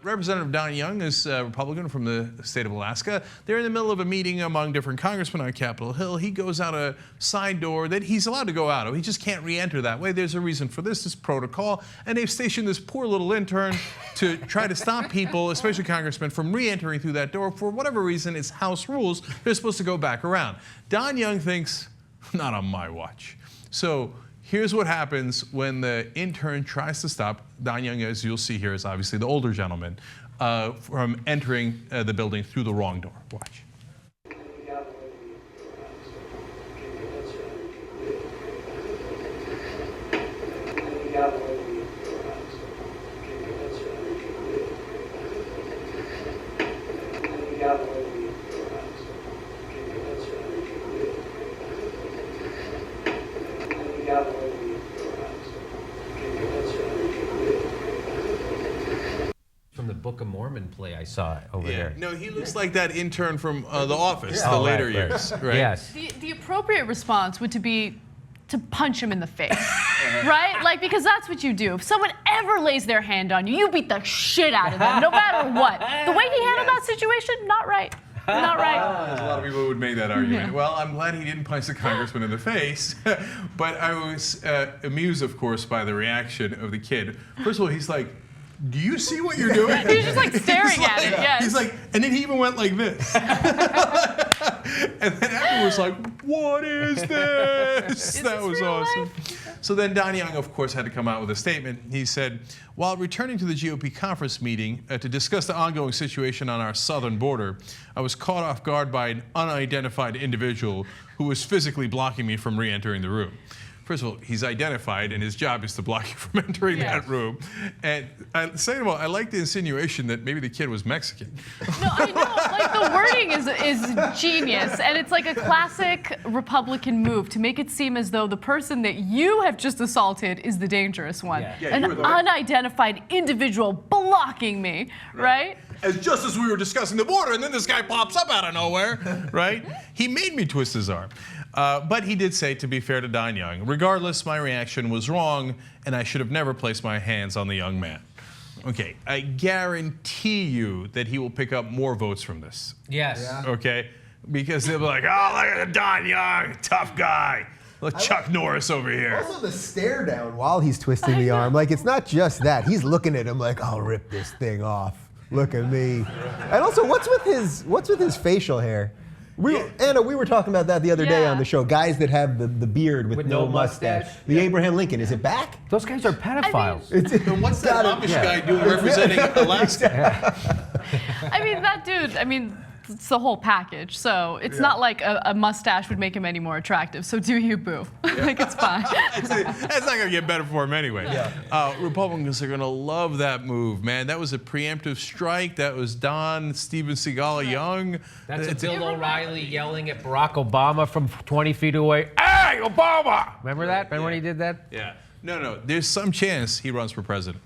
Representative Don Young is a Republican from the state of Alaska. They're in the middle of a meeting among different congressmen on Capitol Hill. He goes out a side door that he's allowed to go out of. He just can't re-enter that way. There's a reason for this. It's protocol. And they've stationed this poor little intern to try to stop people, especially congressmen, from re-entering through that door. For whatever reason, it's House rules. They're supposed to go back around. Don Young thinks, not on my watch. So here's what happens when the intern tries to stop Don Young, as you'll see here, is obviously the older gentleman, from entering the building through the wrong door. Watch. From the Book of Mormon play I saw over there. No, he looks like that intern from The Office, the later years. Right? Yes. The appropriate response would be to punch him in the face, right? Like, because that's what you do. If someone ever lays their hand on you, you beat the shit out of them, no matter what. The way he handled that situation, not right. Not right. A lot of people would make that argument. Yeah. Well, I'm glad he didn't punch the congressman in the face, but I was amused, of course, by the reaction of the kid. First of all, he's like, do you see what you're doing? He's just like staring at it, yes. He's like, and then he even went like this. And then afterwards, like, what is this? That was awesome. So then Don Young, of course, had to come out with a statement. He said, while returning to the GOP conference meeting to discuss the ongoing situation on our southern border, I was caught off guard by an unidentified individual who was physically blocking me from re-entering the room. First of all, he's identified, and his job is to block you from entering that room. And second of all, I like the insinuation that maybe the kid was Mexican. No, I know. Like, the wording is genius, and it's like a classic Republican move to make it seem as though the person that you have just assaulted is the dangerous one. Yeah, an unidentified individual blocking me, right? Just as we were discussing the border, and then this guy pops up out of nowhere, right? He made me twist his arm. But he did say, to be fair to Don Young, regardless, my reaction was wrong, and I should have never placed my hands on the young man. Okay, I guarantee you that he will pick up more votes from this. Yes. Yeah. Okay? Because they'll be like, oh, look at Don Young, tough guy. Look, Chuck Norris over here. Also the stare down while he's twisting the arm. Like, it's not just that. He's looking at him like, I'll rip this thing off. Look at me. And also, what's with his facial hair? Anna, we were talking about that the other day on the show. Guys that have the beard with no mustache. The Abraham Lincoln, is it back? Those guys are pedophiles. And what's that Amish guy doing representing Alaska? I mean, that dude, it's the whole package. So it's not like a mustache would make him any more attractive. So do you, boo. Like, it's fine. That's not going to get better for him anyway. Yeah. Republicans are going to love that move, man. That was a preemptive strike. That was Don, Steven Seagal, Young. That's a Bill O'Reilly yelling at Barack Obama from 20 feet away. Hey, Obama! Remember that? Remember when he did that? Yeah. No. There's some chance he runs for president.